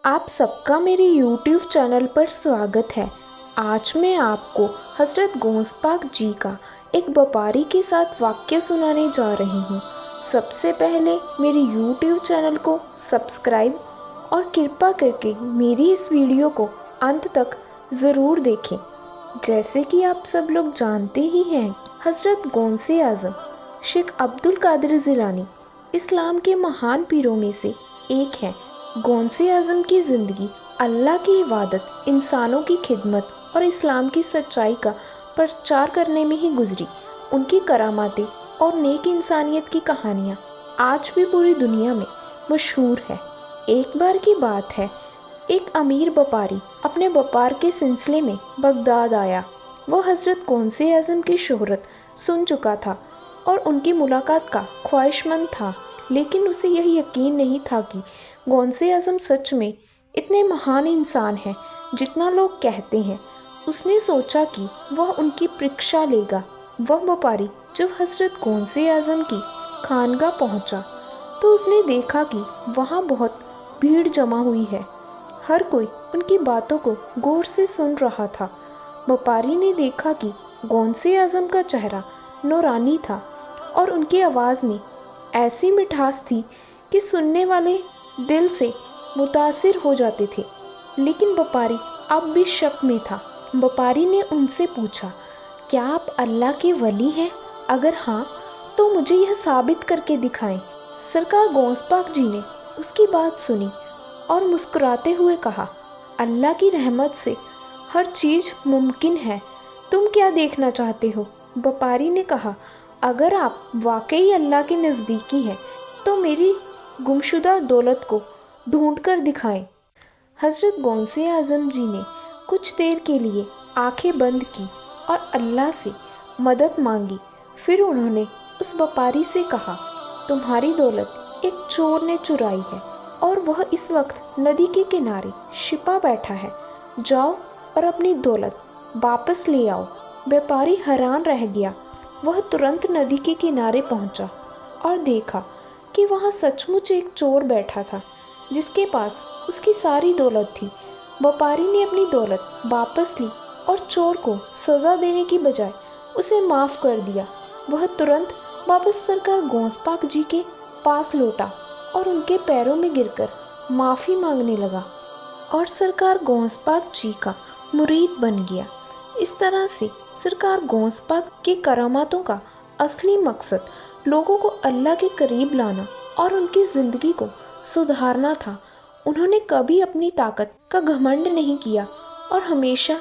आप सबका मेरे YouTube चैनल पर स्वागत है। आज मैं आपको हज़रत गौस पाक जी का एक व्यापारी के साथ वाक्य सुनाने जा रही हूँ। सबसे पहले मेरे YouTube चैनल को सब्सक्राइब और कृपा करके मेरी इस वीडियो को अंत तक ज़रूर देखें। जैसे कि आप सब लोग जानते ही हैं, हज़रत गौसे आज़म शेख अब्दुल कादिर जिलानी इस्लाम के महान पीरों में से एक हैं। गौसे आज़म की ज़िंदगी अल्लाह की इबादत, इंसानों की खिदमत और इस्लाम की सच्चाई का प्रचार करने में ही गुजरी। उनकी करामातें और नेक इंसानियत की कहानियाँ आज भी पूरी दुनिया में मशहूर है। एक बार की बात है, एक अमीर व्यापारी अपने व्यापार के सिलसिले में बगदाद आया। वो हज़रत गौसे आज़म की शोहरत सुन चुका था और उनकी मुलाकात का ख्वाहिशमंद था, लेकिन उसे यह यकीन नहीं था कि गौसे आज़म सच में इतने महान इंसान हैं जितना लोग कहते हैं। उसने सोचा कि वह उनकी परीक्षा लेगा। वह व्यापारी जब हज़रत गौसे आज़म की खानगाह पहुंचा तो उसने देखा कि वहां बहुत भीड़ जमा हुई है। हर कोई उनकी बातों को गौर से सुन रहा था। व्यापारी ने देखा कि गौसे आज़म का चेहरा नूरानी था और उनकी आवाज़ में ऐसी मिठास थी कि सुनने वाले दिल से मुतासिर हो जाते थे। लेकिन व्यापारी अब भी शक में था। व्यापारी ने उनसे पूछा, क्या आप अल्लाह के वली हैं? अगर हाँ तो मुझे यह साबित करके दिखाएं। सरकार गौस पाक जी ने उसकी बात सुनी और मुस्कुराते हुए कहा, अल्लाह की रहमत से हर चीज़ मुमकिन है। तुम क्या देखना चाहते हो? व्यापारी ने कहा, अगर आप वाकई अल्लाह के नज़दीकी हैं तो मेरी गुमशुदा दौलत को ढूंढ कर दिखाएं। हज़रत गौसे आज़म जी ने कुछ देर के लिए आंखें बंद की और अल्लाह से मदद मांगी। फिर उन्होंने उस व्यापारी से कहा, तुम्हारी दौलत एक चोर ने चुराई है और वह इस वक्त नदी के किनारे छिपा बैठा है। जाओ और अपनी दौलत वापस ले आओ। व्यापारी हैरान रह गया। वह तुरंत नदी के किनारे पहुंचा और देखा कि वहां सचमुच एक चोर बैठा था जिसके पास उसकी सारी दौलत थी। व्यापारी ने अपनी दौलत वापस ली और चोर को सज़ा देने की बजाय उसे माफ़ कर दिया। वह तुरंत वापस सरकार गौस पाक जी के पास लौटा और उनके पैरों में गिरकर माफ़ी मांगने लगा और सरकार गौस पाक जी का मुरीद बन गया। इस तरह से सरकार गौस पाक के करामातों का असली मकसद लोगों को अल्लाह के करीब लाना और उनकी ज़िंदगी को सुधारना था। उन्होंने कभी अपनी ताकत का घमंड नहीं किया और हमेशा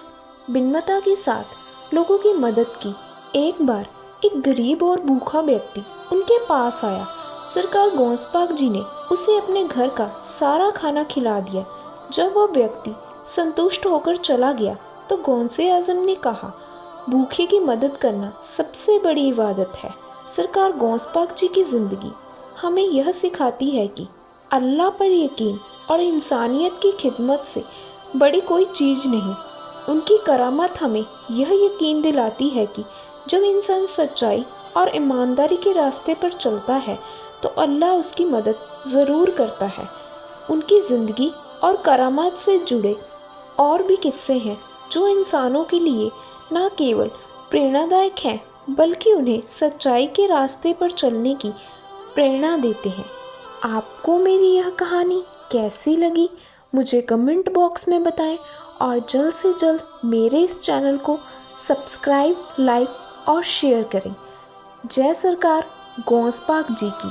बिनमता के साथ लोगों की मदद की। एक बार एक गरीब और भूखा व्यक्ति उनके पास आया। सरकार गौस पाक जी ने उसे अपने घर का सारा खाना खिला दिया। जब वह व्यक्ति संतुष्ट होकर चला गया तो गौसे आज़म ने कहा, भूखे की मदद करना सबसे बड़ी इबादत है। सरकार गौस पाक जी की ज़िंदगी हमें यह सिखाती है कि अल्लाह पर यकीन और इंसानियत की खिदमत से बड़ी कोई चीज़ नहीं। उनकी करामत हमें यह यकीन दिलाती है कि जब इंसान सच्चाई और ईमानदारी के रास्ते पर चलता है तो अल्लाह उसकी मदद ज़रूर करता है। उनकी ज़िंदगी और करामत से जुड़े और भी किस्से हैं जो इंसानों के लिए न केवल प्रेरणादायक हैं बल्कि उन्हें सच्चाई के रास्ते पर चलने की प्रेरणा देते हैं। आपको मेरी यह कहानी कैसी लगी मुझे कमेंट बॉक्स में बताएं और जल्द से जल्द मेरे इस चैनल को सब्सक्राइब, लाइक और शेयर करें। जय सरकार गौस पाक जी की।